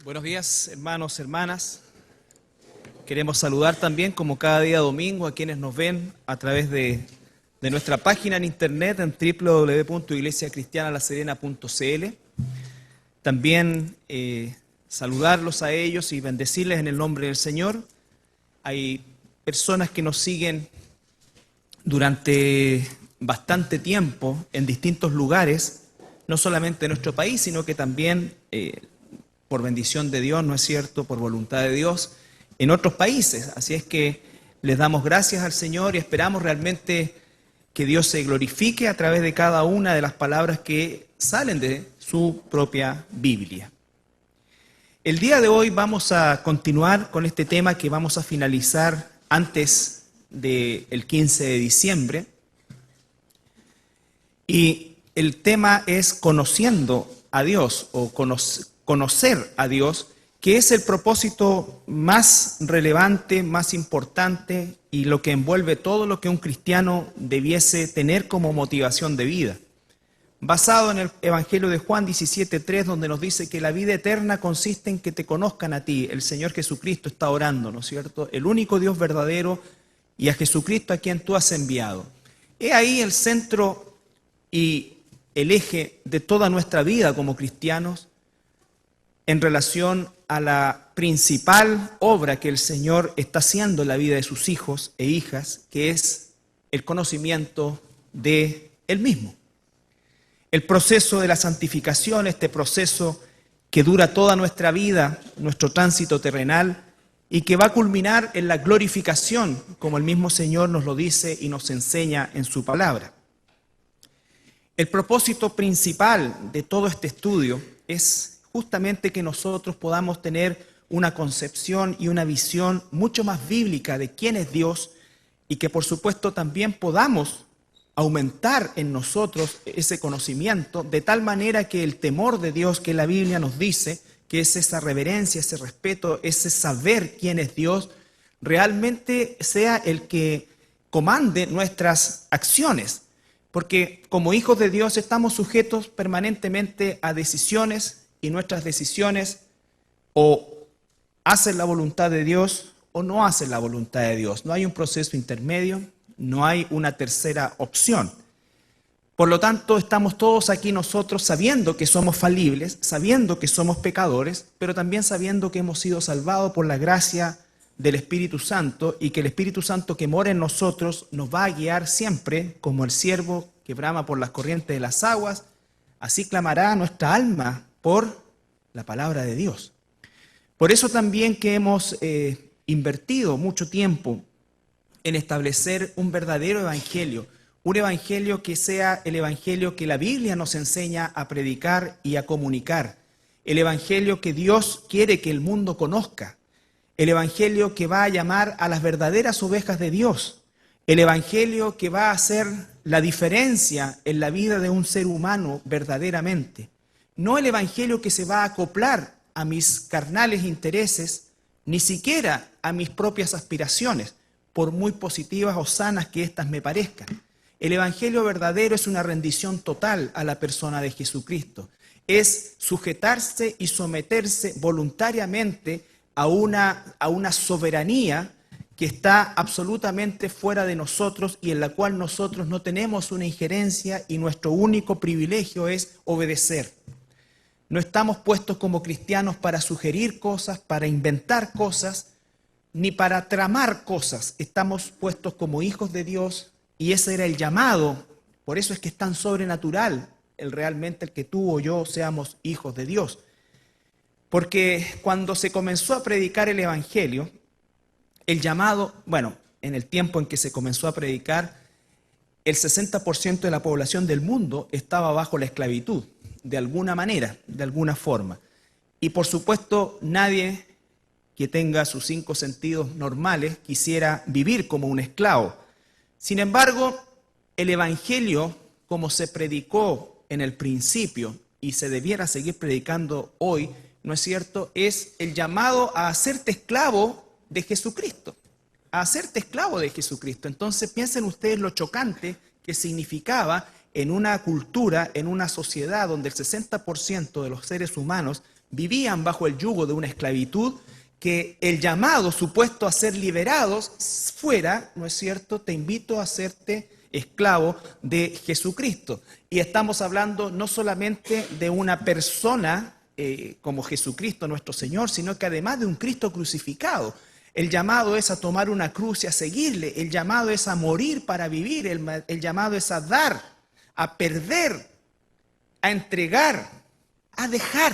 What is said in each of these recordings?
Buenos días, hermanos, hermanas. Queremos saludar también, como cada día domingo, a quienes nos ven a través de nuestra página en internet en www.iglesiacristianalaserena.cl. También saludarlos a ellos y bendecirles en el nombre del Señor. Hay personas que nos siguen durante bastante tiempo en distintos lugares, no solamente en nuestro país, sino que también por bendición de Dios, ¿no es cierto?, por voluntad de Dios, en otros países. Así es que les damos gracias al Señor y esperamos realmente que Dios se glorifique a través de cada una de las palabras que salen de su propia Biblia. El día de hoy vamos a continuar con este tema que vamos a finalizar antes del 15 de diciembre. Y el tema es conociendo a Dios o conocer a Dios, que es el propósito más relevante, más importante y lo que envuelve todo lo que un cristiano debiese tener como motivación de vida. Basado en el Evangelio de Juan 17:3, donde nos dice que la vida eterna consiste en que te conozcan a ti. El Señor Jesucristo está orando, ¿no es cierto?, el único Dios verdadero, y a Jesucristo a quien tú has enviado. He ahí el centro y el eje de toda nuestra vida como cristianos en relación a la principal obra que el Señor está haciendo en la vida de sus hijos e hijas, que es el conocimiento de Él mismo. El proceso de la santificación, este proceso que dura toda nuestra vida, nuestro tránsito terrenal, y que va a culminar en la glorificación, como el mismo Señor nos lo dice y nos enseña en su palabra. El propósito principal de todo este estudio es justamente que nosotros podamos tener una concepción y una visión mucho más bíblica de quién es Dios y que por supuesto también podamos aumentar en nosotros ese conocimiento de tal manera que el temor de Dios que la Biblia nos dice, que es esa reverencia, ese respeto, ese saber quién es Dios, realmente sea el que comande nuestras acciones. Porque como hijos de Dios estamos sujetos permanentemente a decisiones y nuestras decisiones o hacen la voluntad de Dios o no hacen la voluntad de Dios. No hay un proceso intermedio, no hay una tercera opción. Por lo tanto, estamos todos aquí nosotros sabiendo que somos falibles, sabiendo que somos pecadores, pero también sabiendo que hemos sido salvados por la gracia del Espíritu Santo y que el Espíritu Santo que mora en nosotros nos va a guiar siempre como el ciervo que brama por las corrientes de las aguas. Así clamará nuestra alma por la palabra de Dios. Por eso también que hemos invertido mucho tiempo en establecer un verdadero evangelio, un evangelio que sea el evangelio que la Biblia nos enseña a predicar y a comunicar, el evangelio que Dios quiere que el mundo conozca, el evangelio que va a llamar a las verdaderas ovejas de Dios, el evangelio que va a hacer la diferencia en la vida de un ser humano verdaderamente. No el evangelio que se va a acoplar a mis carnales intereses, ni siquiera a mis propias aspiraciones, por muy positivas o sanas que éstas me parezcan. El evangelio verdadero es una rendición total a la persona de Jesucristo. Es sujetarse y someterse voluntariamente a una soberanía que está absolutamente fuera de nosotros y en la cual nosotros no tenemos una injerencia y nuestro único privilegio es obedecer. No estamos puestos como cristianos para sugerir cosas, para inventar cosas, ni para tramar cosas. Estamos puestos como hijos de Dios y ese era el llamado. Por eso es que es tan sobrenatural realmente el que tú o yo seamos hijos de Dios. Porque cuando se comenzó a predicar el Evangelio, el llamado, en el tiempo en que se comenzó a predicar, el 60% de la población del mundo estaba bajo la esclavitud, de alguna manera, de alguna forma. Y por supuesto, nadie que tenga sus 5 sentidos normales quisiera vivir como un esclavo. Sin embargo, el Evangelio, como se predicó en el principio y se debiera seguir predicando hoy, ¿no es cierto?, es el llamado a hacerte esclavo de Jesucristo, a hacerte esclavo de Jesucristo. Entonces piensen ustedes lo chocante que significaba en una cultura, en una sociedad donde el 60% de los seres humanos vivían bajo el yugo de una esclavitud, que el llamado supuesto a ser liberados fuera, ¿no es cierto?, te invito a hacerte esclavo de Jesucristo. Y estamos hablando no solamente de una persona como Jesucristo nuestro Señor, sino que además de un Cristo crucificado. El llamado es a tomar una cruz y a seguirle, el llamado es a morir para vivir, el llamado es a dar, a perder, a entregar, a dejar.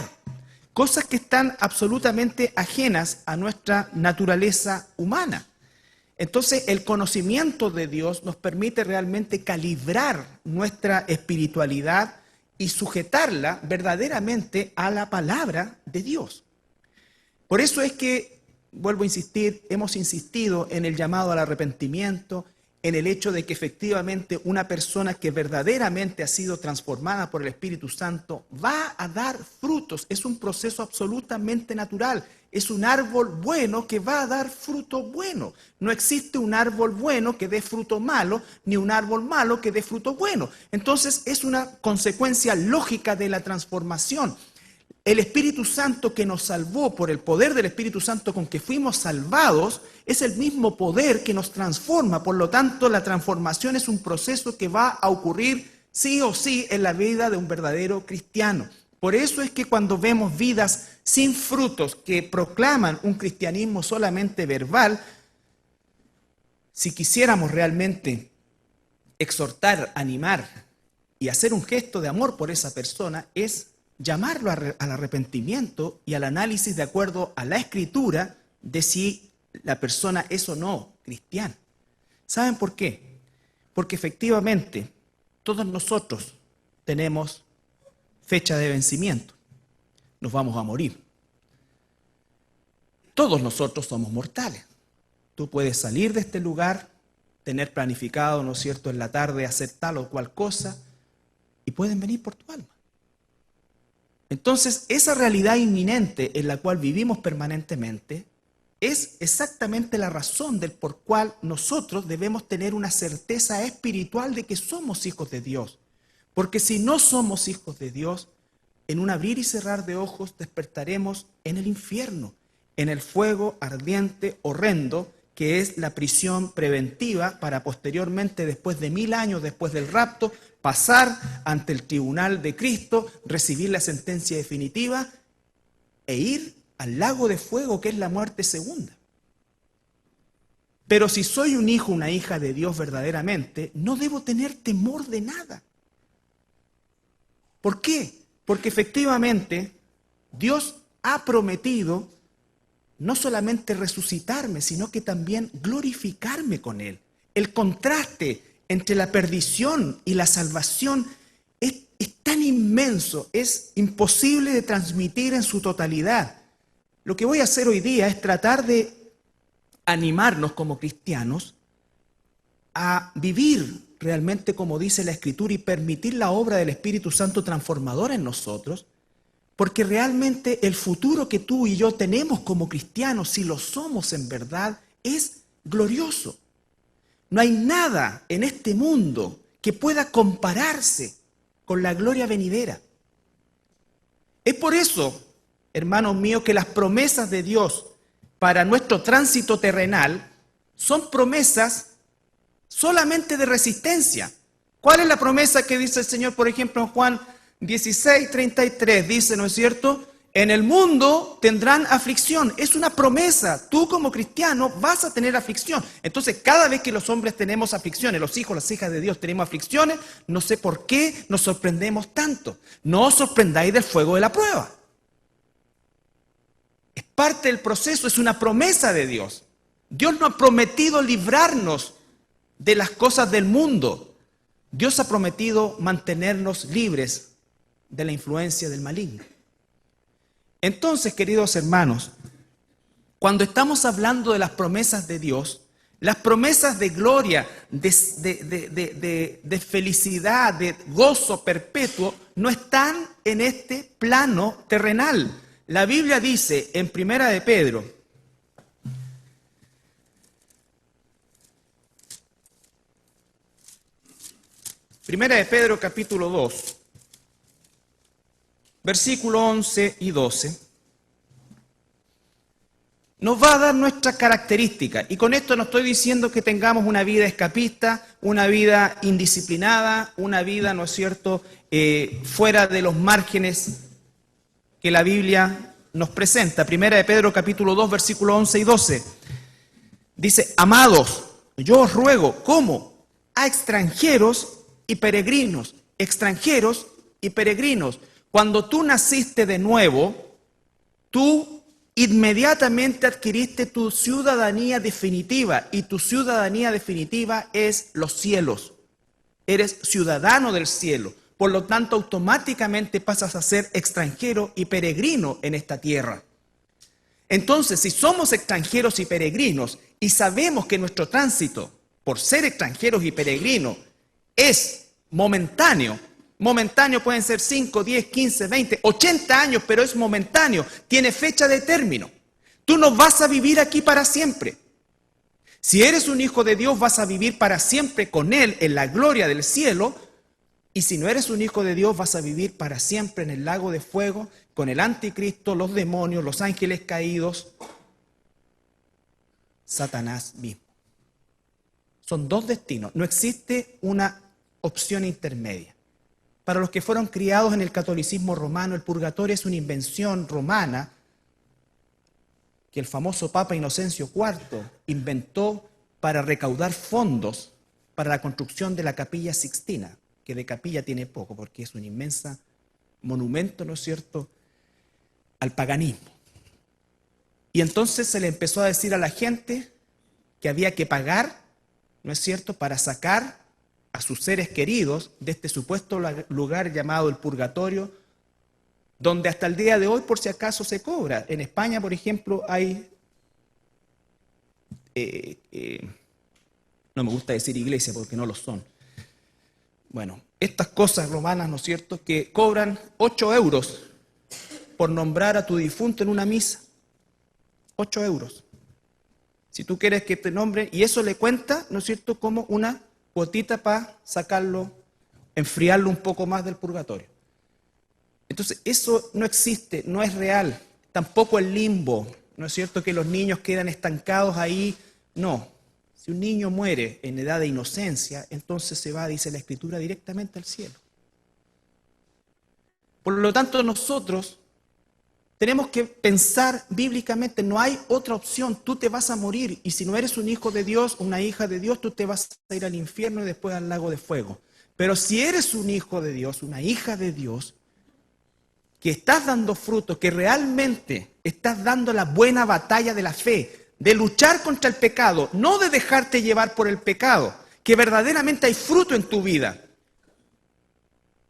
Cosas que están absolutamente ajenas a nuestra naturaleza humana. Entonces, el conocimiento de Dios nos permite realmente calibrar nuestra espiritualidad y sujetarla verdaderamente a la palabra de Dios. Por eso es que, vuelvo a insistir, hemos insistido en el llamado al arrepentimiento, en el hecho de que efectivamente una persona que verdaderamente ha sido transformada por el Espíritu Santo va a dar frutos. Es un proceso absolutamente natural. Es un árbol bueno que va a dar fruto bueno. No existe un árbol bueno que dé fruto malo, ni un árbol malo que dé fruto bueno. Entonces es una consecuencia lógica de la transformación. El Espíritu Santo que nos salvó, por el poder del Espíritu Santo con que fuimos salvados, es el mismo poder que nos transforma. Por lo tanto, la transformación es un proceso que va a ocurrir sí o sí en la vida de un verdadero cristiano. Por eso es que cuando vemos vidas sin frutos que proclaman un cristianismo solamente verbal, si quisiéramos realmente exhortar, animar y hacer un gesto de amor por esa persona, es llamarlo al arrepentimiento y al análisis de acuerdo a la Escritura de si la persona es o no cristiana. ¿Saben por qué? Porque efectivamente todos nosotros tenemos fecha de vencimiento. Nos vamos a morir. Todos nosotros somos mortales. Tú puedes salir de este lugar, tener planificado, ¿no es cierto?, en la tarde hacer tal o cual cosa y pueden venir por tu alma. Entonces, esa realidad inminente en la cual vivimos permanentemente es exactamente la razón del por cual nosotros debemos tener una certeza espiritual de que somos hijos de Dios. Porque si no somos hijos de Dios, en un abrir y cerrar de ojos despertaremos en el infierno, en el fuego ardiente, horrendo, que es la prisión preventiva para posteriormente, después de 1000 años después del rapto, pasar ante el tribunal de Cristo, recibir la sentencia definitiva e ir al lago de fuego, que es la muerte segunda. Pero si soy un hijo, una hija de Dios verdaderamente, no debo tener temor de nada. ¿Por qué? Porque efectivamente Dios ha prometido no solamente resucitarme, sino que también glorificarme con Él. El contraste entre la perdición y la salvación es tan inmenso, es imposible de transmitir en su totalidad. Lo que voy a hacer hoy día es tratar de animarnos como cristianos a vivir realmente como dice la Escritura y permitir la obra del Espíritu Santo transformadora en nosotros, porque realmente el futuro que tú y yo tenemos como cristianos, si lo somos en verdad, es glorioso. No hay nada en este mundo que pueda compararse con la gloria venidera. Es por eso, hermanos míos, que las promesas de Dios para nuestro tránsito terrenal son promesas solamente de resistencia. ¿Cuál es la promesa que dice el Señor, por ejemplo, en Juan 16:33? Dice, ¿no es cierto? En el mundo tendrán aflicción. Es una promesa. Tú como cristiano vas a tener aflicción. Entonces, cada vez que los hombres tenemos aflicciones, los hijos, las hijas de Dios tenemos aflicciones, no sé por qué nos sorprendemos tanto. No os sorprendáis del fuego de la prueba. Es parte del proceso, es una promesa de Dios. Dios no ha prometido librarnos de las cosas del mundo. Dios ha prometido mantenernos libres de la influencia del maligno. Entonces, queridos hermanos, cuando estamos hablando de las promesas de Dios, las promesas de gloria, de felicidad, de gozo perpetuo, no están en este plano terrenal. La Biblia dice en Primera de Pedro, capítulo 2, versículo 11 y 12. nos va a dar nuestras características. Y con esto no estoy diciendo que tengamos una vida escapista, una vida indisciplinada, una vida, ¿no es cierto?, fuera de los márgenes que la Biblia nos presenta. Primera de Pedro capítulo 2, versículos 11 y 12. Dice, amados, yo os ruego, ¿cómo? A extranjeros y peregrinos. Extranjeros y peregrinos. Cuando tú naciste de nuevo, tú inmediatamente adquiriste tu ciudadanía definitiva, y tu ciudadanía definitiva es los cielos. Eres ciudadano del cielo. Por lo tanto, automáticamente pasas a ser extranjero y peregrino en esta tierra. Entonces, si somos extranjeros y peregrinos y sabemos que nuestro tránsito, por ser extranjeros y peregrinos, es momentáneo, pueden ser 5, 10, 15, 20, 80 años, pero es momentáneo, tiene fecha de término. Tú no vas a vivir aquí para siempre. Si eres un hijo de Dios, vas a vivir para siempre con Él en la gloria del cielo. Y si no eres un hijo de Dios, vas a vivir para siempre en el lago de fuego, con el anticristo, los demonios, los ángeles caídos, Satanás mismo. Son dos destinos, no existe una opción intermedia. Para los que fueron criados en el catolicismo romano, el purgatorio es una invención romana que el famoso Papa Inocencio IV inventó para recaudar fondos para la construcción de la Capilla Sixtina, que de capilla tiene poco, porque es un inmenso monumento, ¿no es cierto?, al paganismo. Y entonces se le empezó a decir a la gente que había que pagar, ¿no es cierto?, para sacar a sus seres queridos de este supuesto lugar llamado el purgatorio, donde hasta el día de hoy, por si acaso, se cobra. En España, por ejemplo, hay, no me gusta decir iglesia porque no lo son, bueno, estas cosas romanas, ¿no es cierto?, que cobran 8 euros por nombrar a tu difunto en una misa. 8 euros. Si tú quieres que te nombren, y eso le cuenta, ¿no es cierto?, como una cuotita para sacarlo, enfriarlo un poco más del purgatorio. Entonces, eso no existe, no es real. Tampoco el limbo, ¿no es cierto?, que los niños quedan estancados ahí. No. Si un niño muere en edad de inocencia, entonces se va, dice la Escritura, directamente al cielo. Por lo tanto, nosotros tenemos que pensar bíblicamente, no hay otra opción, tú te vas a morir, y si no eres un hijo de Dios, una hija de Dios, tú te vas a ir al infierno y después al lago de fuego. Pero si eres un hijo de Dios, una hija de Dios, que estás dando fruto, que realmente estás dando la buena batalla de la fe, de luchar contra el pecado, no de dejarte llevar por el pecado, que verdaderamente hay fruto en tu vida.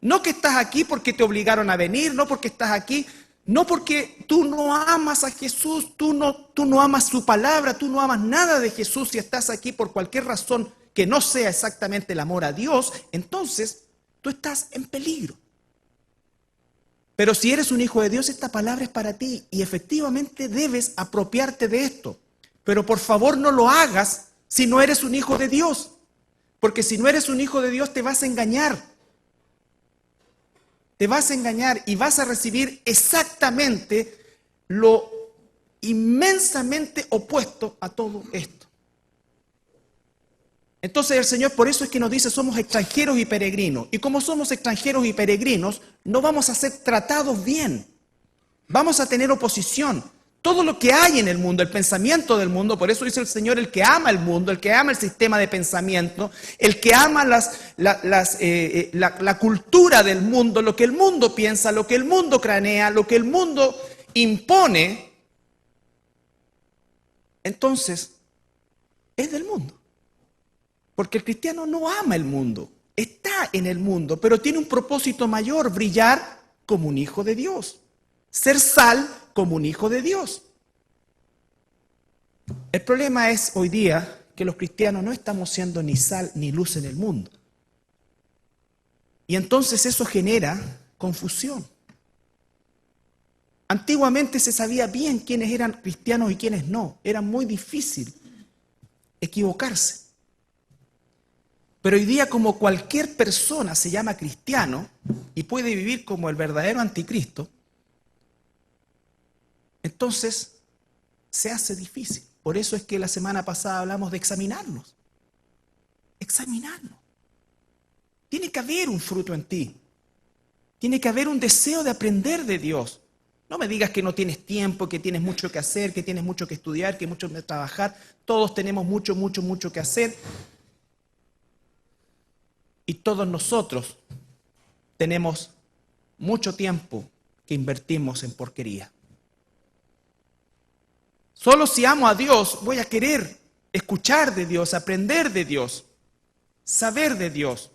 No que estás aquí porque te obligaron a venir, no porque estás aquí, no porque tú no amas a Jesús, tú no amas su palabra, tú no amas nada de Jesús, si estás aquí por cualquier razón que no sea exactamente el amor a Dios, entonces tú estás en peligro. Pero si eres un hijo de Dios, esta palabra es para ti y efectivamente debes apropiarte de esto. Pero por favor no lo hagas si no eres un hijo de Dios. Porque si no eres un hijo de Dios te vas a engañar. Te vas a engañar y vas a recibir exactamente lo inmensamente opuesto a todo esto. Entonces el Señor por eso es que nos dice somos extranjeros y peregrinos. Y como somos extranjeros y peregrinos, no vamos a ser tratados bien. Vamos a tener oposición. Todo lo que hay en el mundo, el pensamiento del mundo, por eso dice el Señor, el que ama el mundo, el que ama el sistema de pensamiento, el que ama la cultura del mundo, lo que el mundo piensa, lo que el mundo cranea, lo que el mundo impone, entonces es del mundo. Porque el cristiano no ama el mundo, está en el mundo, pero tiene un propósito mayor, brillar como un hijo de Dios, ser sal como un hijo de Dios. El problema es hoy día que los cristianos no estamos siendo ni sal ni luz en el mundo. Y entonces eso genera confusión. Antiguamente se sabía bien quiénes eran cristianos y quiénes no. Era muy difícil equivocarse. Pero hoy día, como cualquier persona se llama cristiano y puede vivir como el verdadero anticristo, entonces se hace difícil. Por eso es que la semana pasada hablamos de examinarnos. Examinarnos. Tiene que haber un fruto en ti. Tiene que haber un deseo de aprender de Dios. No me digas que no tienes tiempo, que tienes mucho que hacer, que tienes mucho que estudiar, que mucho que trabajar. Todos tenemos mucho que hacer. Y todos nosotros tenemos mucho tiempo que invertimos en porquería. Solo si amo a Dios voy a querer escuchar de Dios, aprender de Dios, saber de Dios.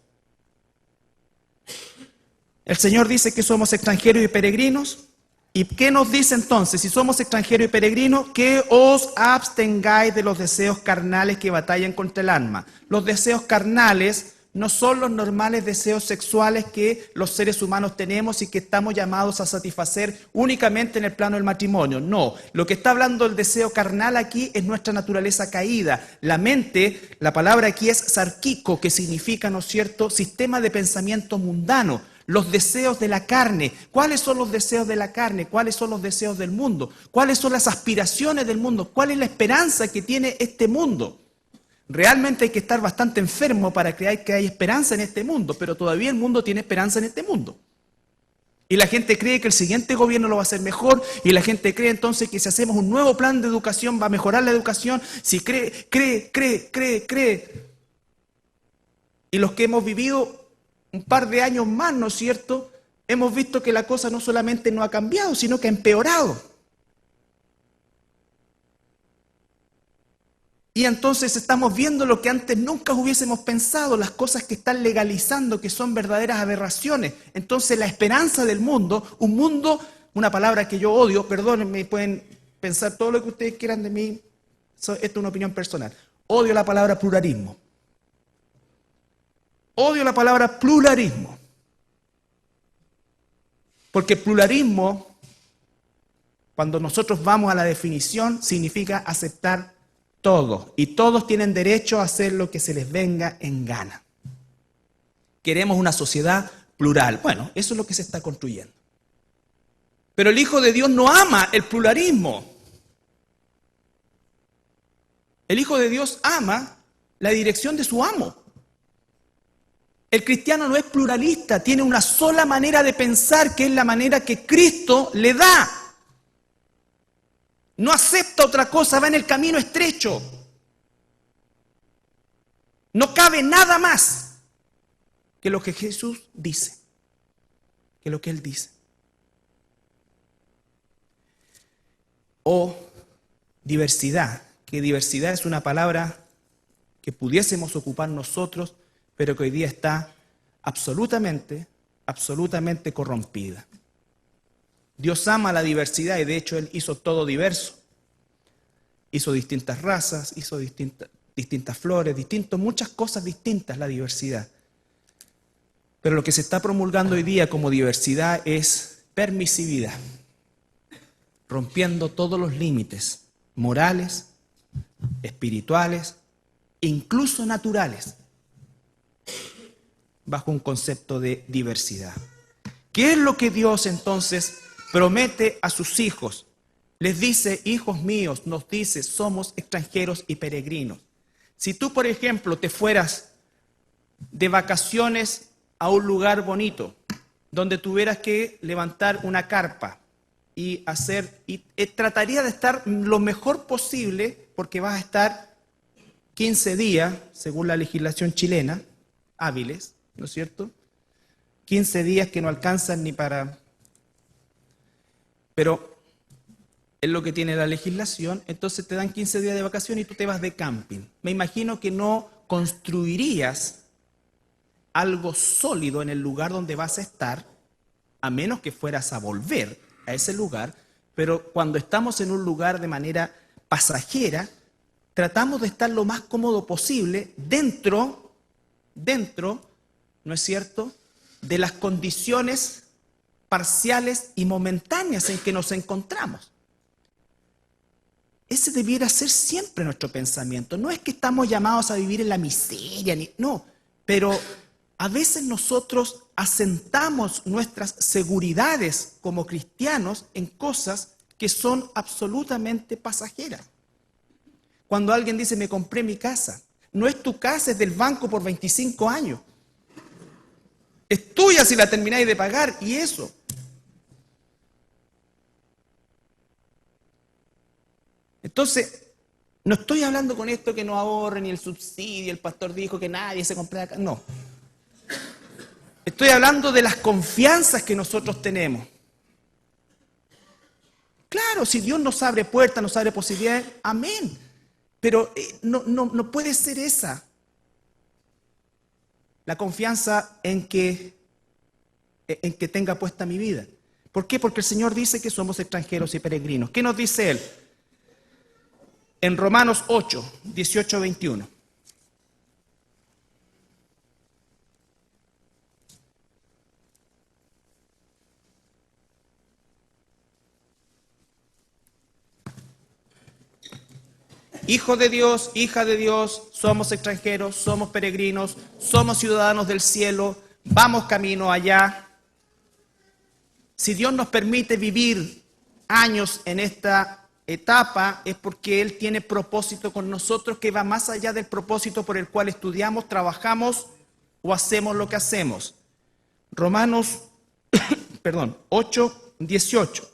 El Señor dice que somos extranjeros y peregrinos. ¿Y qué nos dice entonces? Si somos extranjeros y peregrinos, que os abstengáis de los deseos carnales que batallan contra el alma. Los deseos carnales no son los normales deseos sexuales que los seres humanos tenemos y que estamos llamados a satisfacer únicamente en el plano del matrimonio. No, lo que está hablando el deseo carnal aquí es nuestra naturaleza caída. La mente, la palabra aquí es sarquico, que significa, ¿no es cierto?, sistema de pensamiento mundano. Los deseos de la carne. ¿Cuáles son los deseos de la carne? ¿Cuáles son los deseos del mundo? ¿Cuáles son las aspiraciones del mundo? ¿Cuál es la esperanza que tiene este mundo? Realmente hay que estar bastante enfermo para creer que hay esperanza en este mundo, pero todavía el mundo tiene esperanza en este mundo. Y la gente cree que el siguiente gobierno lo va a hacer mejor, y la gente cree entonces que si hacemos un nuevo plan de educación va a mejorar la educación. Si cree. Y los que hemos vivido un par de años más, ¿no es cierto?, hemos visto que la cosa no solamente no ha cambiado, sino que ha empeorado. Y entonces estamos viendo lo que antes nunca hubiésemos pensado, las cosas que están legalizando, que son verdaderas aberraciones. Entonces la esperanza del mundo, un mundo, una palabra que yo odio, perdónenme, pueden pensar todo lo que ustedes quieran de mí, esto es una opinión personal. Odio la palabra pluralismo. Odio la palabra pluralismo. Porque pluralismo, cuando nosotros vamos a la definición, significa aceptar todo. Y todos tienen derecho a hacer lo que se les venga en gana. Queremos una sociedad plural. Bueno, eso es lo que se está construyendo. Pero el Hijo de Dios no ama el pluralismo. El Hijo de Dios ama la dirección de su amo. El cristiano no es pluralista, tiene una sola manera de pensar, que es la manera que Cristo le da. No acepta otra cosa, va en el camino estrecho. No cabe nada más que lo que Jesús dice, que lo que Él dice. O diversidad, que diversidad es una palabra que pudiésemos ocupar nosotros, pero que hoy día está absolutamente corrompida. Dios ama la diversidad y de hecho Él hizo todo diverso. Hizo distintas razas, hizo distintas flores, muchas cosas distintas, la diversidad. Pero lo que se está promulgando hoy día como diversidad es permisividad, rompiendo todos los límites morales, espirituales, incluso naturales, bajo un concepto de diversidad. ¿Qué es lo que Dios entonces promete a sus hijos? Les dice, hijos míos, nos dice, somos extranjeros y peregrinos. Si tú, por ejemplo, te fueras de vacaciones a un lugar bonito, donde tuvieras que levantar una carpa y trataría de estar lo mejor posible, porque vas a estar 15 días, según la legislación chilena, hábiles, ¿no es cierto? 15 días que no alcanzan ni para... Pero es lo que tiene la legislación, entonces te dan 15 días de vacación y tú te vas de camping. Me imagino que no construirías algo sólido en el lugar donde vas a estar, a menos que fueras a volver a ese lugar, pero cuando estamos en un lugar de manera pasajera, tratamos de estar lo más cómodo posible dentro, ¿no es cierto?, de las condiciones parciales y momentáneas en que nos encontramos. Ese debiera ser siempre nuestro pensamiento. No es que estamos llamados a vivir en la miseria, no, pero a veces nosotros asentamos nuestras seguridades como cristianos en cosas que son absolutamente pasajeras. Cuando alguien dice, me compré mi casa, no es tu casa, es del banco por 25 años. Es tuya si la termináis de pagar, y eso. Entonces, no estoy hablando con esto que no ahorren ni el subsidio, el pastor dijo que nadie se compra acá. No. Estoy hablando de las confianzas que nosotros tenemos. Claro, si Dios nos abre puertas, nos abre posibilidades, amén. Pero no puede ser esa la confianza en que tenga puesta mi vida. ¿Por qué? Porque el Señor dice que somos extranjeros y peregrinos. ¿Qué nos dice Él? En Romanos 8, 18, 21. Hijo de Dios, hija de Dios, somos extranjeros, somos peregrinos, somos ciudadanos del cielo, vamos camino allá. Si Dios nos permite vivir años en esta etapa, es porque Él tiene propósito con nosotros que va más allá del propósito por el cual estudiamos, trabajamos o hacemos lo que hacemos. Romanos 8, 18.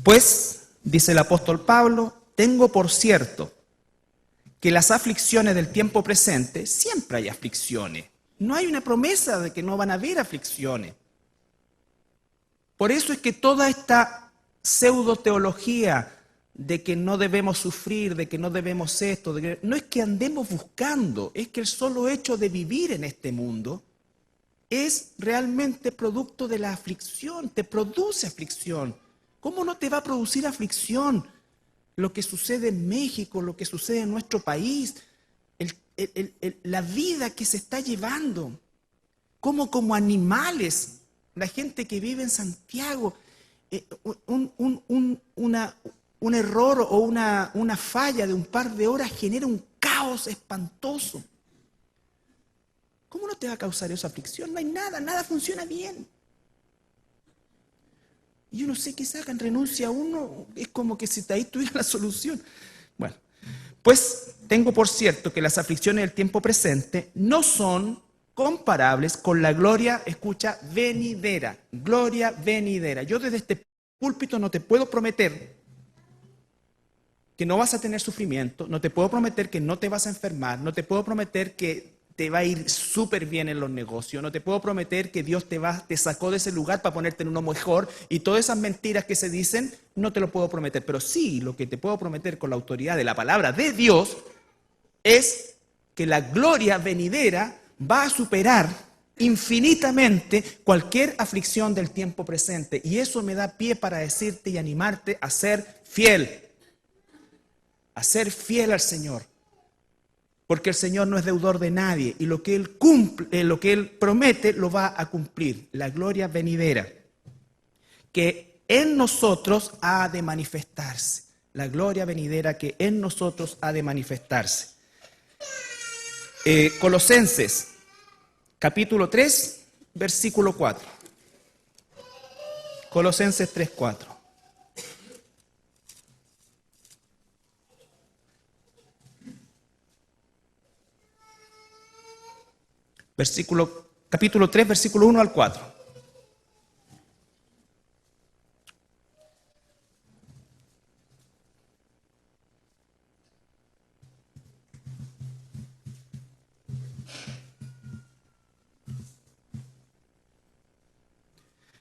Pues, dice el apóstol Pablo, tengo por cierto que las aflicciones del tiempo presente, siempre hay aflicciones. No hay una promesa de que no van a haber aflicciones. Por eso es que toda esta pseudo-teología de que no debemos sufrir, de que no debemos esto, no es que andemos buscando, es que el solo hecho de vivir en este mundo es realmente producto de la aflicción, te produce aflicción. ¿Cómo no te va a producir aflicción lo que sucede en México, lo que sucede en nuestro país, la vida que se está llevando? Cómo como animales, la gente que vive en Santiago, un error o una falla de un par de horas genera un caos espantoso. ¿Cómo no te va a causar esa aflicción? No hay nada, nada funciona bien. Y yo no sé qué sacan, renuncia a uno, es como que si ahí tuviera la solución. Bueno, pues tengo por cierto que las aflicciones del tiempo presente no son comparables con la gloria, escucha, venidera, gloria venidera. Yo desde este púlpito no te puedo prometer que no vas a tener sufrimiento, no te puedo prometer que no te vas a enfermar, no te puedo prometer que te va a ir súper bien en los negocios, no te puedo prometer que Dios te sacó de ese lugar para ponerte en uno mejor, y todas esas mentiras que se dicen, no te lo puedo prometer. Pero sí, lo que te puedo prometer con la autoridad de la palabra de Dios es que la gloria venidera va a superar infinitamente cualquier aflicción del tiempo presente. Y eso me da pie para decirte y animarte a ser fiel al Señor. Porque el Señor no es deudor de nadie y lo que Él cumple, lo que Él promete, lo va a cumplir. La gloria venidera que en nosotros ha de manifestarse. La gloria venidera que en nosotros ha de manifestarse. Colosenses, capítulo 3, versículo 4. Colosenses 3, 4. Capítulo 3, versículo 1 al 4.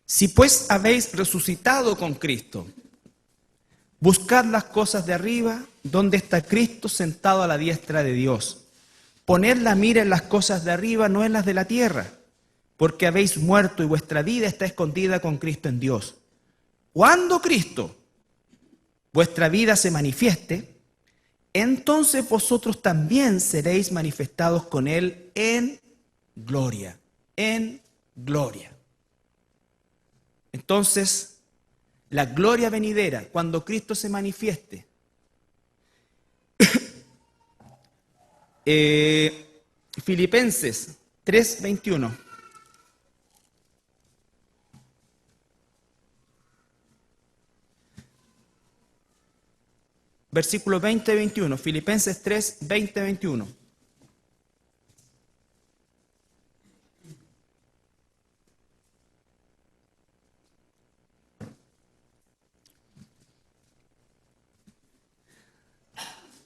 Si pues habéis resucitado con Cristo, buscad las cosas de arriba, donde está Cristo sentado a la diestra de Dios. Poned la mira en las cosas de arriba, no en las de la tierra, porque habéis muerto y vuestra vida está escondida con Cristo en Dios. Cuando Cristo, vuestra vida, se manifieste, entonces vosotros también seréis manifestados con Él en gloria, en gloria. Entonces, la gloria venidera, cuando Cristo se manifieste, Filipenses 3:21. versículos 20 y 21. Filipenses 3, 20 y 21.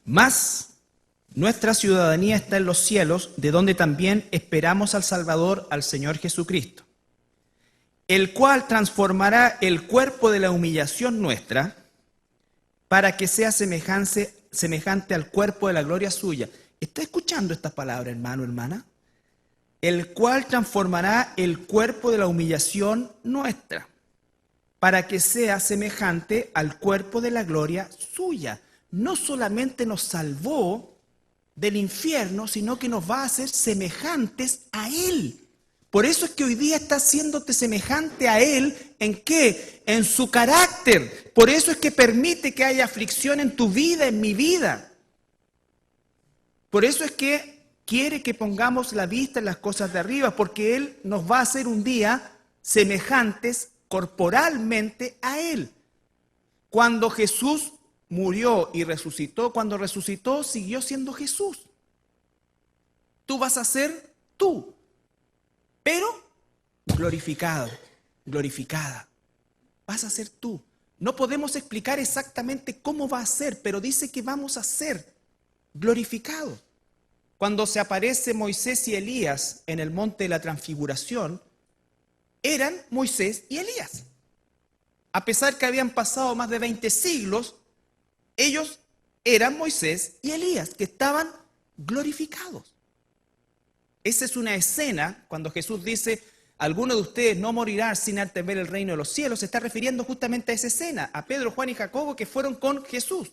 Mas nuestra ciudadanía está en los cielos, de donde también esperamos al Salvador, al Señor Jesucristo, el cual transformará el cuerpo de la humillación nuestra para que sea semejante al cuerpo de la gloria suya. ¿Está escuchando estas palabras, hermano, hermana? El cual transformará el cuerpo de la humillación nuestra para que sea semejante al cuerpo de la gloria suya. No solamente nos salvó del infierno, sino que nos va a hacer semejantes a Él. Por eso es que hoy día está haciéndote semejante a Él. ¿En qué? En su carácter. Por eso es que permite que haya aflicción en tu vida, en mi vida. Por eso es que quiere que pongamos la vista en las cosas de arriba, porque Él nos va a hacer un día semejantes corporalmente a Él. Cuando Jesús murió y resucitó, cuando resucitó siguió siendo Jesús. Tú vas a ser tú, pero glorificado, glorificada. Vas a ser tú. No podemos explicar exactamente cómo va a ser, pero dice que vamos a ser glorificados. Cuando se aparece Moisés y Elías en el monte de la transfiguración, eran Moisés y Elías. A pesar que habían pasado más de 20 siglos, ellos eran Moisés y Elías, que estaban glorificados. Esa es una escena, cuando Jesús dice, alguno de ustedes no morirá sin antes ver el reino de los cielos, se está refiriendo justamente a esa escena, a Pedro, Juan y Jacobo, que fueron con Jesús.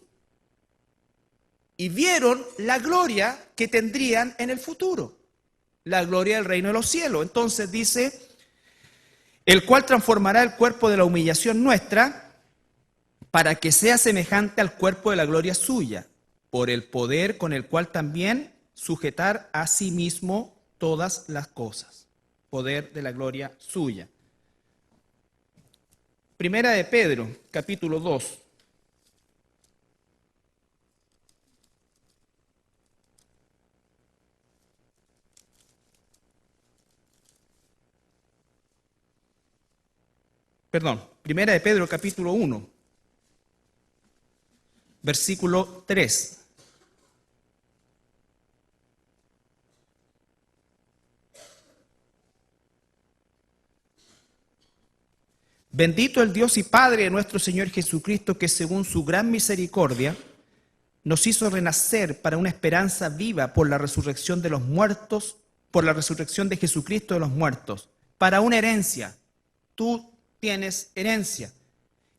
Y vieron la gloria que tendrían en el futuro, la gloria del reino de los cielos. Entonces dice, el cual transformará el cuerpo de la humillación nuestra para que sea semejante al cuerpo de la gloria suya, por el poder con el cual también sujetar a sí mismo todas las cosas. Poder de la gloria suya. Primera de Pedro, capítulo 2. Perdón, Primera de Pedro, capítulo 1, versículo 3. Bendito el Dios y Padre de nuestro Señor Jesucristo, que según su gran misericordia nos hizo renacer para una esperanza viva por la resurrección de los muertos, por la resurrección de Jesucristo de los muertos, para una herencia. Tú tienes herencia,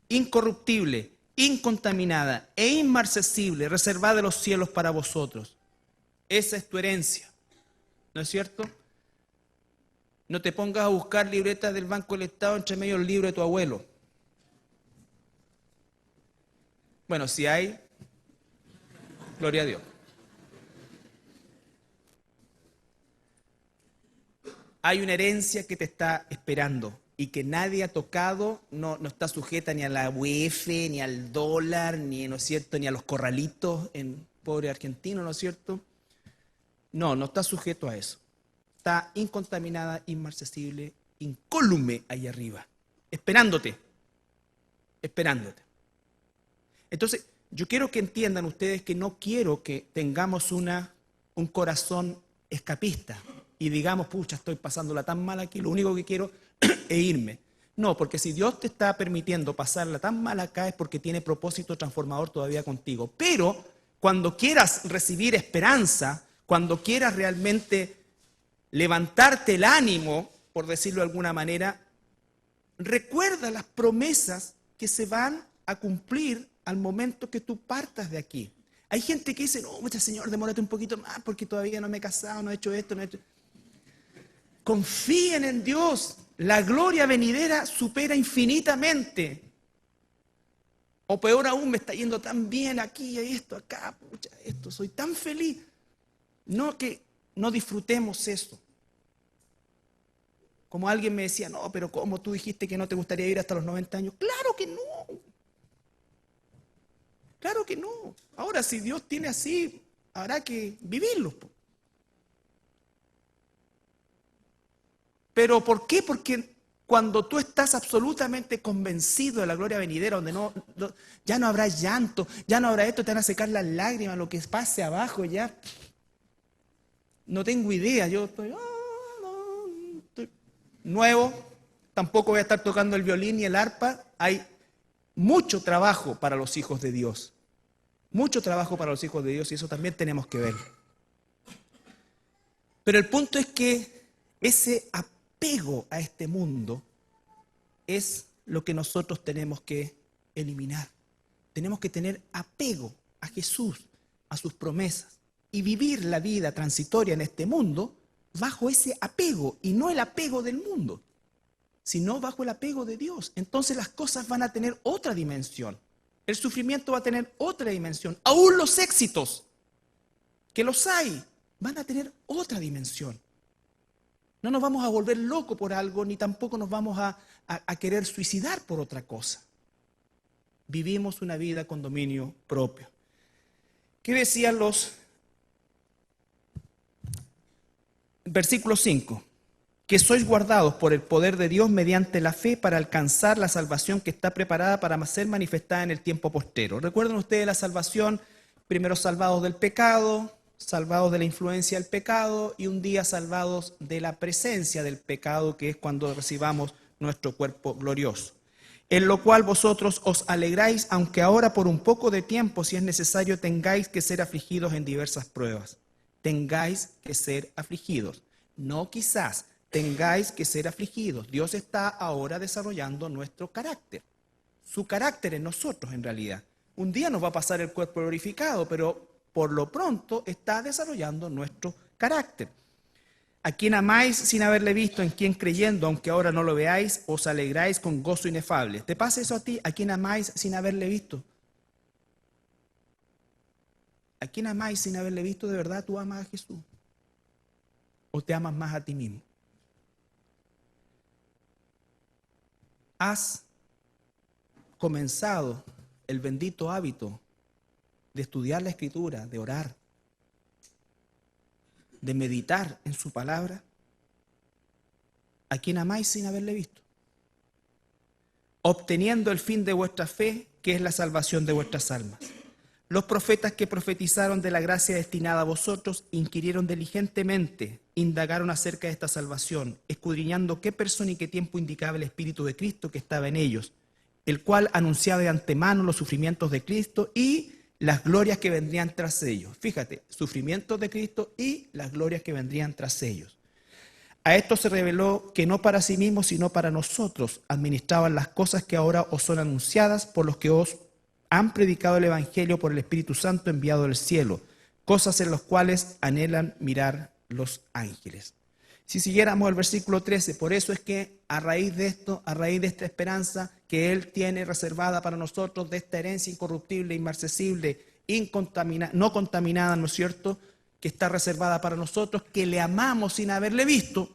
incorruptible, incontaminada e inmarcesible, reservada de los cielos para vosotros. Esa es tu herencia, ¿no es cierto? No te pongas a buscar libretas del Banco del Estado entre medio del libro de tu abuelo. Bueno, si hay, gloria a Dios. Hay una herencia que te está esperando y que nadie ha tocado, no está sujeta ni a la UEF, ni al dólar, ni, ¿no es cierto?, ni a los corralitos en pobre argentino, ¿no es cierto? No está sujeto a eso. Está incontaminada, inmarcesible, incólume ahí arriba, esperándote. Entonces, yo quiero que entiendan ustedes que no quiero que tengamos un corazón escapista y digamos, pucha, estoy pasándola tan mal aquí, lo único que quiero es irme. No, porque si Dios te está permitiendo pasarla tan mal acá es porque tiene propósito transformador todavía contigo. Pero cuando quieras recibir esperanza, cuando quieras realmente levantarte el ánimo, por decirlo de alguna manera, recuerda las promesas que se van a cumplir al momento que tú partas de aquí. Hay gente que dice, no, mucha Señor, demórate un poquito más porque todavía no me he casado, no he hecho esto, no he hecho... Confíen en Dios. La gloria venidera supera infinitamente. O peor aún, me está yendo tan bien aquí y esto acá, pucha, esto, soy tan feliz. No que no disfrutemos eso. Como alguien me decía, no, pero ¿cómo tú dijiste que no te gustaría vivir hasta los 90 años? ¡Claro que no! Claro que no. Ahora, si Dios tiene así, habrá que vivirlo. ¿Pero por qué? Porque cuando tú estás absolutamente convencido de la gloria venidera, donde ya no habrá llanto, ya no habrá esto, te van a secar las lágrimas, lo que pase abajo ya. No tengo idea, yo estoy nuevo, tampoco voy a estar tocando el violín ni el arpa. Hay mucho trabajo para los hijos de Dios, mucho trabajo para los hijos de Dios, y eso también tenemos que ver. Pero el punto es que ese apego a este mundo es lo que nosotros tenemos que eliminar. Tenemos que tener apego a Jesús, a sus promesas, y vivir la vida transitoria en este mundo bajo ese apego, y no el apego del mundo, sino bajo el apego de Dios. Entonces las cosas van a tener otra dimensión. El sufrimiento va a tener otra dimensión. Aún los éxitos, que los hay, van a tener otra dimensión. No nos vamos a volver locos por algo, ni tampoco nos vamos a querer suicidar por otra cosa. Vivimos una vida con dominio propio. ¿Qué decían los versículo 5? Que sois guardados por el poder de Dios mediante la fe para alcanzar la salvación que está preparada para ser manifestada en el tiempo postero. ¿Recuerdan ustedes la salvación? Primero salvados del pecado, salvados de la influencia del pecado, y un día salvados de la presencia del pecado, que es cuando recibamos nuestro cuerpo glorioso. En lo cual vosotros os alegráis, aunque ahora por un poco de tiempo, si es necesario, tengáis que ser afligidos en diversas pruebas. Tengáis que ser afligidos. No quizás, tengáis que ser afligidos. Dios está ahora desarrollando nuestro carácter. Su carácter en nosotros, en realidad. Un día nos va a pasar el cuerpo glorificado, pero por lo pronto está desarrollando nuestro carácter. A quien amáis sin haberle visto, en quien creyendo, aunque ahora no lo veáis, os alegráis con gozo inefable. ¿Te pasa eso a ti? ¿A quien amáis sin haberle visto? ¿A quien amáis sin haberle visto? ¿De verdad tú amas a Jesús? ¿O te amas más a ti mismo? ¿Has comenzado el bendito hábito de estudiar la Escritura, de orar, de meditar en su palabra? ¿A quien amáis sin haberle visto? Obteniendo el fin de vuestra fe, que es la salvación de vuestras almas. Los profetas que profetizaron de la gracia destinada a vosotros inquirieron diligentemente, indagaron acerca de esta salvación, escudriñando qué persona y qué tiempo indicaba el Espíritu de Cristo que estaba en ellos, el cual anunciaba de antemano los sufrimientos de Cristo y las glorias que vendrían tras ellos. Fíjate, sufrimientos de Cristo y las glorias que vendrían tras ellos. A esto se reveló que no para sí mismos, sino para nosotros administraban las cosas que ahora os son anunciadas por los que os han predicado el Evangelio por el Espíritu Santo enviado del cielo, cosas en las cuales anhelan mirar los ángeles. Si siguiéramos el versículo 13, por eso es que a raíz de esto, a raíz de esta esperanza que Él tiene reservada para nosotros, de esta herencia incorruptible, inmarcesible, no contaminada, ¿no es cierto?, que está reservada para nosotros, que le amamos sin haberle visto,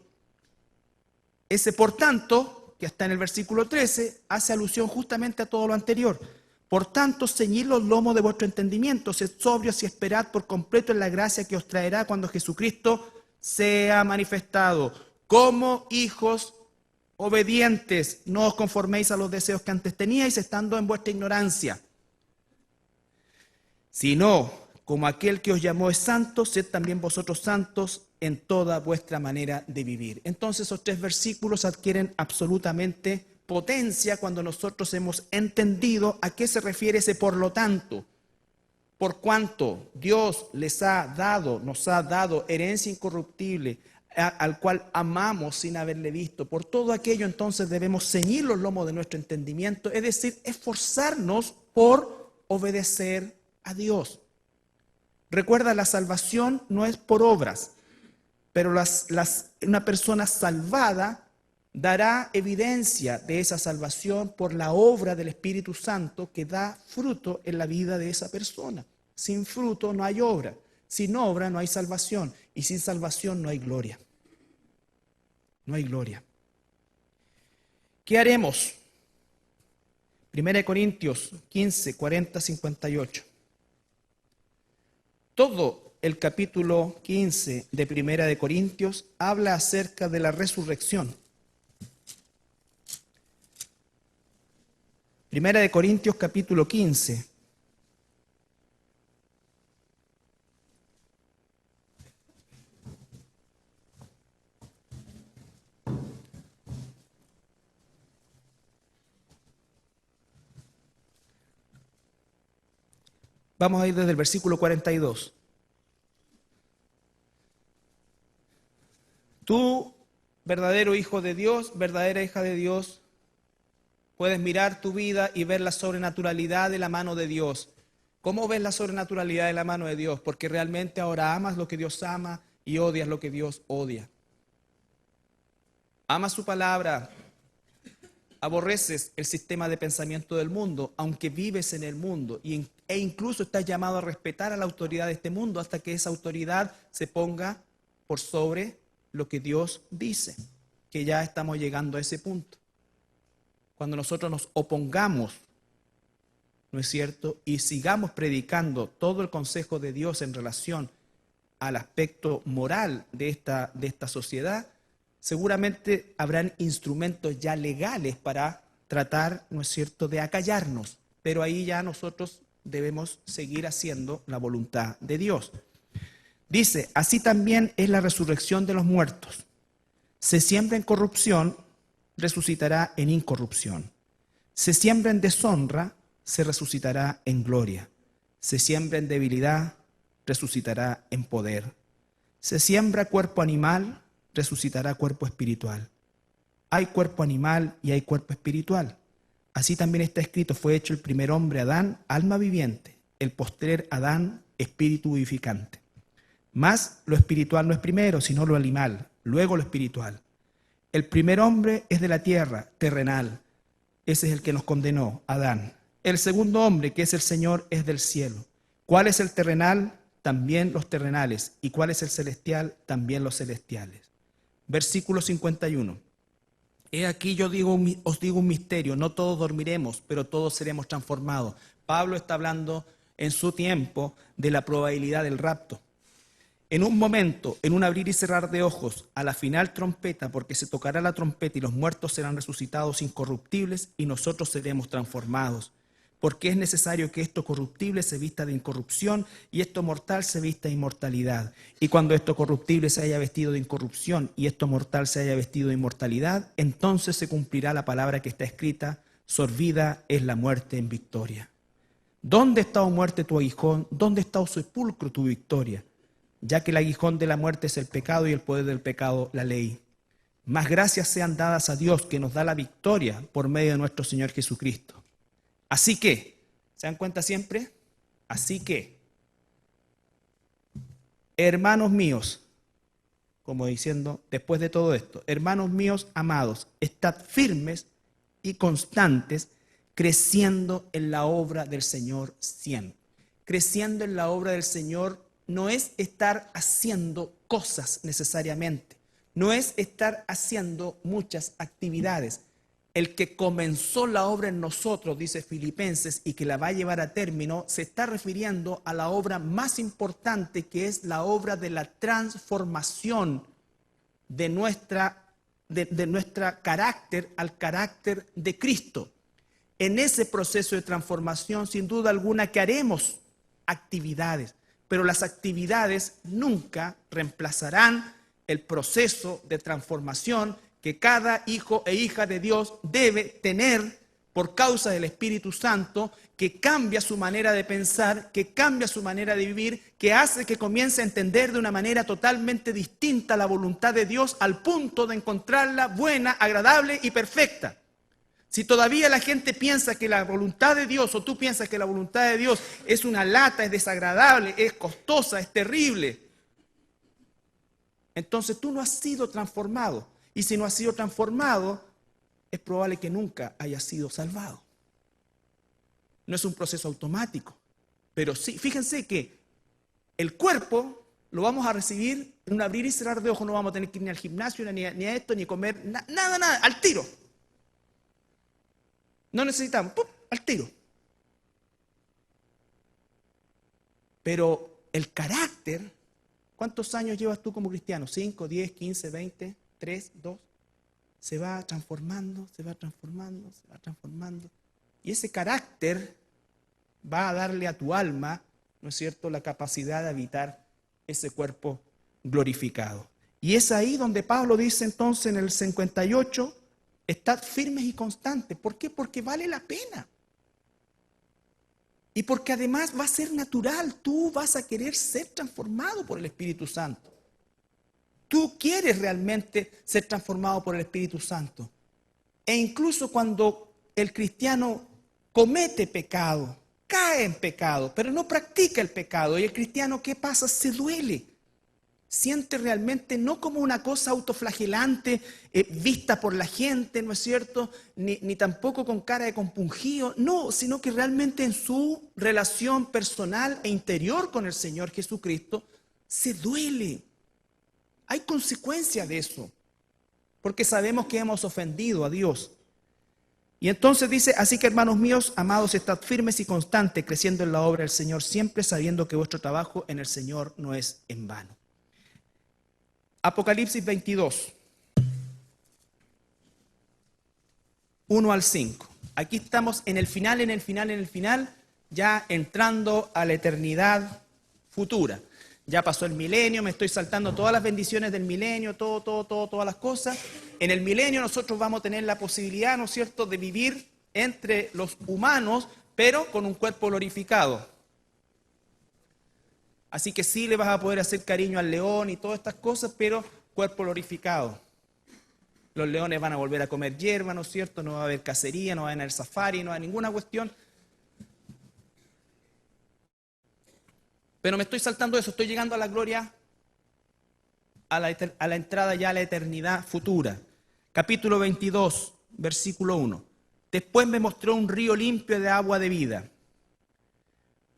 ese por tanto, que está en el versículo 13, hace alusión justamente a todo lo anterior. Por tanto, ceñid los lomos de vuestro entendimiento, sed sobrios y esperad por completo en la gracia que os traerá cuando Jesucristo sea manifestado. Como hijos obedientes, no os conforméis a los deseos que antes teníais, estando en vuestra ignorancia, sino como aquel que os llamó es santo, sed también vosotros santos en toda vuestra manera de vivir. Entonces esos tres versículos adquieren absolutamente potencia cuando nosotros hemos entendido a qué se refiere ese por lo tanto. Por cuanto Dios nos ha dado herencia incorruptible, al cual amamos sin haberle visto. Por todo aquello entonces debemos ceñir los lomos de nuestro entendimiento, es decir, esforzarnos por obedecer a Dios. Recuerda, la salvación no es por obras, pero una persona salvada dará evidencia de esa salvación por la obra del Espíritu Santo que da fruto en la vida de esa persona. Sin fruto no hay obra, sin obra no hay salvación y sin salvación no hay gloria. No hay gloria. ¿Qué haremos? 1 Corintios 15, 40, 58. Todo el capítulo 15 de 1 Corintios habla acerca de la resurrección. 1 Corintios capítulo 15. Vamos a ir desde el versículo 42. Tú, verdadero hijo de Dios, verdadera hija de Dios, puedes mirar tu vida y ver la sobrenaturalidad de la mano de Dios. ¿Cómo ves la sobrenaturalidad de la mano de Dios? Porque realmente ahora amas lo que Dios ama y odias lo que Dios odia. Amas su palabra, aborreces el sistema de pensamiento del mundo, aunque vives en el mundo, e incluso estás llamado a respetar a la autoridad de este mundo hasta que esa autoridad se ponga por sobre lo que Dios dice, que ya estamos llegando a ese punto. Cuando nosotros nos opongamos, ¿no es cierto?, y sigamos predicando todo el consejo de Dios en relación al aspecto moral de esta sociedad, seguramente habrán instrumentos ya legales para tratar, ¿no es cierto?, de acallarnos, pero ahí ya nosotros debemos seguir haciendo la voluntad de Dios. Dice, así también es la resurrección de los muertos. Se siembra en corrupción, resucitará en incorrupción. Se siembra en deshonra, se resucitará en gloria. Se siembra en debilidad, resucitará en poder. Se siembra cuerpo animal, resucitará cuerpo espiritual. Hay cuerpo animal y hay cuerpo espiritual. Así también está escrito, fue hecho el primer hombre Adán, alma viviente, el postrer Adán, espíritu vivificante. Mas lo espiritual no es primero, sino lo animal, luego lo espiritual. El primer hombre es de la tierra, terrenal. Ese es el que nos condenó, Adán. El segundo hombre, que es el Señor, es del cielo. ¿Cuál es el terrenal? También los terrenales. ¿Y cuál es el celestial? También los celestiales. Versículo 51. He aquí os digo un misterio, no todos dormiremos, pero todos seremos transformados. Pablo está hablando en su tiempo de la probabilidad del rapto. En un momento, en un abrir y cerrar de ojos, a la final trompeta, porque se tocará la trompeta y los muertos serán resucitados incorruptibles y nosotros seremos transformados. Porque es necesario que esto corruptible se vista de incorrupción y esto mortal se vista de inmortalidad. Y cuando esto corruptible se haya vestido de incorrupción y esto mortal se haya vestido de inmortalidad, entonces se cumplirá la palabra que está escrita, sorbida es la muerte en victoria. ¿Dónde está, oh muerte, tu aguijón? ¿Dónde está, oh sepulcro, tu victoria? Ya que el aguijón de la muerte es el pecado y el poder del pecado la ley. Mas gracias sean dadas a Dios que nos da la victoria por medio de nuestro Señor Jesucristo. Así que, ¿se dan cuenta siempre? Así que, hermanos míos, como diciendo, después de todo esto, hermanos míos amados, estad firmes y constantes, creciendo en la obra del Señor siempre. Creciendo en la obra del Señor no es estar haciendo cosas necesariamente, no es estar haciendo muchas actividades. El que comenzó la obra en nosotros, dice Filipenses, y que la va a llevar a término, se está refiriendo a la obra más importante, que es la obra de la transformación de nuestra carácter al carácter de Cristo. En ese proceso de transformación, sin duda alguna, que haremos actividades, pero las actividades nunca reemplazarán el proceso de transformación que cada hijo e hija de Dios debe tener por causa del Espíritu Santo, que cambia su manera de pensar, que cambia su manera de vivir, que hace que comience a entender de una manera totalmente distinta la voluntad de Dios al punto de encontrarla buena, agradable y perfecta. Si todavía la gente piensa que la voluntad de Dios, o tú piensas que la voluntad de Dios es una lata, es desagradable, es costosa, es terrible, entonces tú no has sido transformado. Y si no has sido transformado, es probable que nunca hayas sido salvado. No es un proceso automático, pero sí, fíjense que el cuerpo lo vamos a recibir en un abrir y cerrar de ojos. No vamos a tener que ir ni al gimnasio, ni a esto, ni comer, nada, al tiro. No necesitamos, ¡pum! al tiro. Pero el carácter, ¿cuántos años llevas tú como cristiano? ¿5, 10, 15, 20, 3, 2? Se va transformando, se va transformando, se va transformando. Y ese carácter va a darle a tu alma, ¿no es cierto?, la capacidad de habitar ese cuerpo glorificado. Y es ahí donde Pablo dice entonces en el 58, estad firmes y constantes. ¿Por qué? Porque vale la pena. Y porque además va a ser natural, tú vas a querer ser transformado por el Espíritu Santo. Tú quieres realmente ser transformado por el Espíritu Santo. E incluso cuando el cristiano comete pecado, cae en pecado, pero no practica el pecado. Y el cristiano, ¿qué pasa? Se duele. Siente realmente no como una cosa autoflagelante vista por la gente, ¿no es cierto? Ni tampoco con cara de compungido, no, sino que realmente en su relación personal e interior con el Señor Jesucristo se duele. Hay consecuencias de eso, porque sabemos que hemos ofendido a Dios. Y entonces dice, así que hermanos míos, amados, estad firmes y constantes, creciendo en la obra del Señor, siempre sabiendo que vuestro trabajo en el Señor no es en vano. Apocalipsis 22, 1 al 5. Aquí estamos en el final, ya entrando a la eternidad futura. Ya pasó el milenio, me estoy saltando todas las bendiciones del milenio, todas las cosas. En el milenio nosotros vamos a tener la posibilidad, ¿no es cierto?, de vivir entre los humanos, pero con un cuerpo glorificado. Así que sí le vas a poder hacer cariño al león y todas estas cosas, pero cuerpo glorificado. Los leones van a volver a comer hierba, ¿no es cierto? No va a haber cacería, no va a haber safari, no va a haber ninguna cuestión. Pero me estoy saltando eso, estoy llegando a la gloria, a la entrada ya a la eternidad futura. Capítulo 22, versículo 1. Después me mostró un río limpio de agua de vida,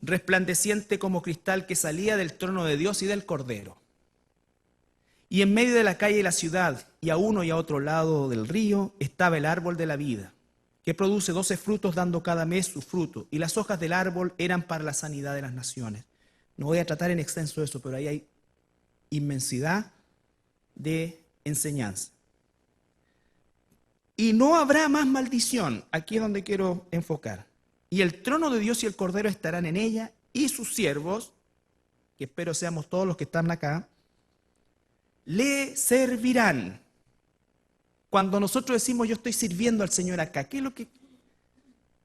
resplandeciente como cristal, que salía del trono de Dios y del Cordero. Y en medio de la calle de la ciudad, y a uno y a otro lado del río, estaba el árbol de la vida, que produce 12 frutos, dando cada mes su fruto, y las hojas del árbol eran para la sanidad de las naciones. No voy a tratar en extenso eso, pero ahí hay inmensidad de enseñanza. Y no habrá más maldición, aquí es donde quiero enfocar. Y el trono de Dios y el Cordero estarán en ella, y sus siervos, que espero seamos todos los que están acá, le servirán. Cuando nosotros decimos yo estoy sirviendo al Señor acá, ¿qué es lo que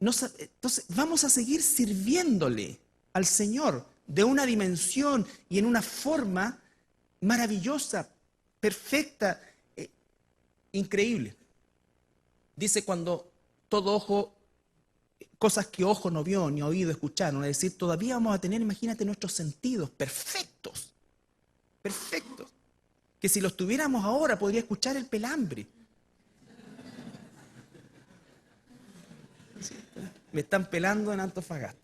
entonces vamos a seguir sirviéndole al Señor de una dimensión y en una forma maravillosa, perfecta, increíble. Dice, cuando todo ojo, cosas que ojo no vio, ni oído escucharon, es decir, todavía vamos a tener, imagínate, nuestros sentidos perfectos, perfectos, que si los tuviéramos ahora podría escuchar el pelambre. Me están pelando en Antofagasta.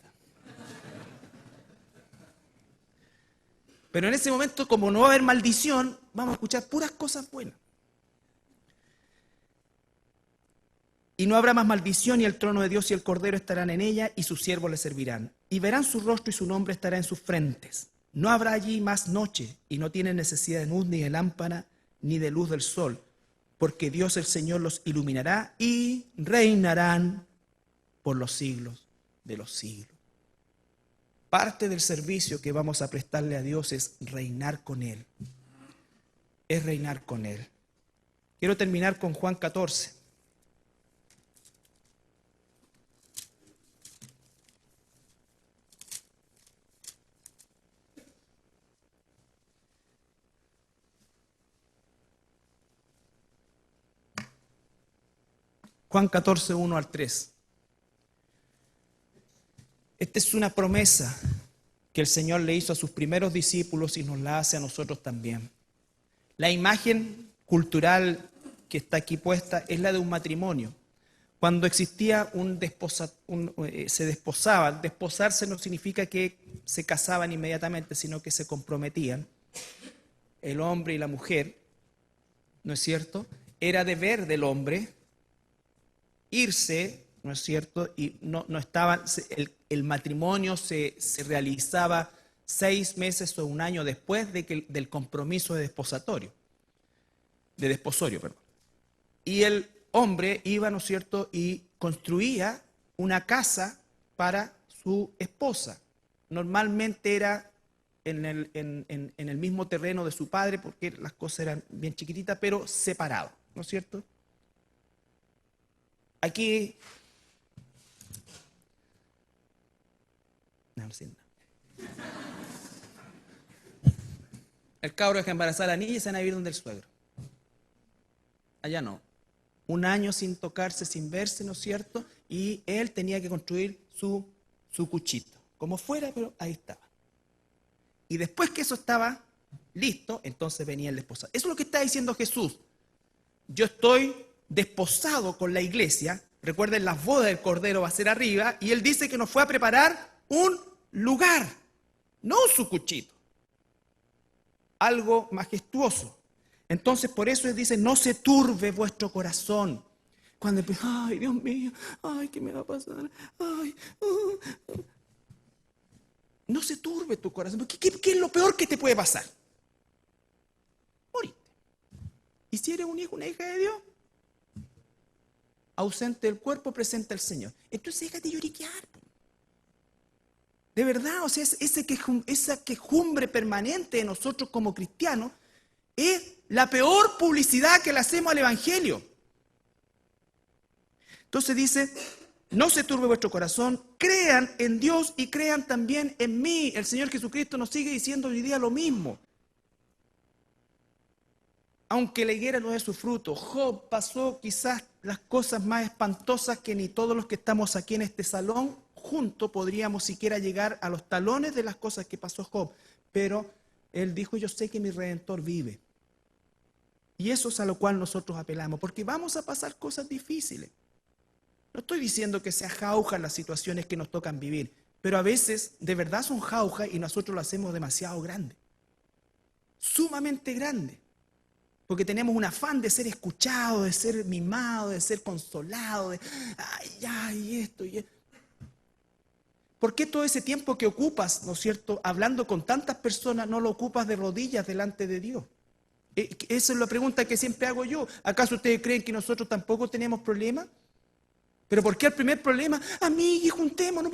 Pero en ese momento, como no va a haber maldición, vamos a escuchar puras cosas buenas. Y no habrá más maldición, y el trono de Dios y el Cordero estarán en ella, y sus siervos le servirán. Y verán su rostro, y su nombre estará en sus frentes. No habrá allí más noche, y no tienen necesidad de luz, ni de lámpara, ni de luz del sol, porque Dios el Señor los iluminará, y reinarán por los siglos de los siglos. Parte del servicio que vamos a prestarle a Dios es reinar con Él. Es reinar con Él. Quiero terminar con Juan 14. Juan 14, 1 al 3. Esta es una promesa que el Señor le hizo a sus primeros discípulos y nos la hace a nosotros también. La imagen cultural que está aquí puesta es la de un matrimonio. Cuando existía se desposaban, desposarse no significa que se casaban inmediatamente, sino que se comprometían, el hombre y la mujer, ¿no es cierto? Era deber del hombre irse ¿no es cierto? Y no estaban, el matrimonio se realizaba 6 meses o un año después del compromiso de desposorio, perdón. Y el hombre iba, ¿no es cierto?, y construía una casa para su esposa. Normalmente era en el mismo terreno de su padre, porque las cosas eran bien chiquititas, pero separado, ¿no es cierto? Aquí... No, no sé, no. El cabro deja embarazar a la niña y se van a vivir donde el suegro. Allá no. Un año sin tocarse, sin verse, ¿no es cierto? Y él tenía que construir su cuchito. Como fuera, pero ahí estaba. Y después que eso estaba listo, entonces venía el desposado. Eso es lo que está diciendo Jesús. Yo estoy desposado con la iglesia. Recuerden, las bodas del Cordero va a ser arriba. Y él dice que nos fue a preparar un lugar, no su cuchito. Algo majestuoso. Entonces, por eso él dice, no se turbe vuestro corazón. Cuando ay, Dios mío, ay, ¿qué me va a pasar? Ay, no se turbe tu corazón. ¿Qué es lo peor que te puede pasar? Morirte. ¿Y si eres un hijo, una hija de Dios? Ausente del cuerpo, presente al Señor. Entonces déjate lloriquear. De verdad, o sea, esa quejumbre permanente de nosotros como cristianos es la peor publicidad que le hacemos al Evangelio. Entonces dice, no se turbe vuestro corazón, crean en Dios y crean también en mí. El Señor Jesucristo nos sigue diciendo hoy día lo mismo. Aunque la higuera no dé su fruto, Job pasó quizás las cosas más espantosas que ni todos los que estamos aquí en este salón juntos podríamos siquiera llegar a los talones de las cosas que pasó Job. Pero él dijo, yo sé que mi Redentor vive. Y eso es a lo cual nosotros apelamos, porque vamos a pasar cosas difíciles. No estoy diciendo que sea jauja las situaciones que nos tocan vivir, pero a veces de verdad son jaujas y nosotros lo hacemos demasiado grande. Sumamente grande. Porque tenemos un afán de ser escuchado, de ser mimado, de ser consolado, de ay, esto y esto. ¿Por qué todo ese tiempo que ocupas, ¿no es cierto?, hablando con tantas personas, no lo ocupas de rodillas delante de Dios? Esa es la pregunta que siempre hago yo. ¿Acaso ustedes creen que nosotros tampoco tenemos problemas? ¿Pero por qué el primer problema? Amigo, juntémonos.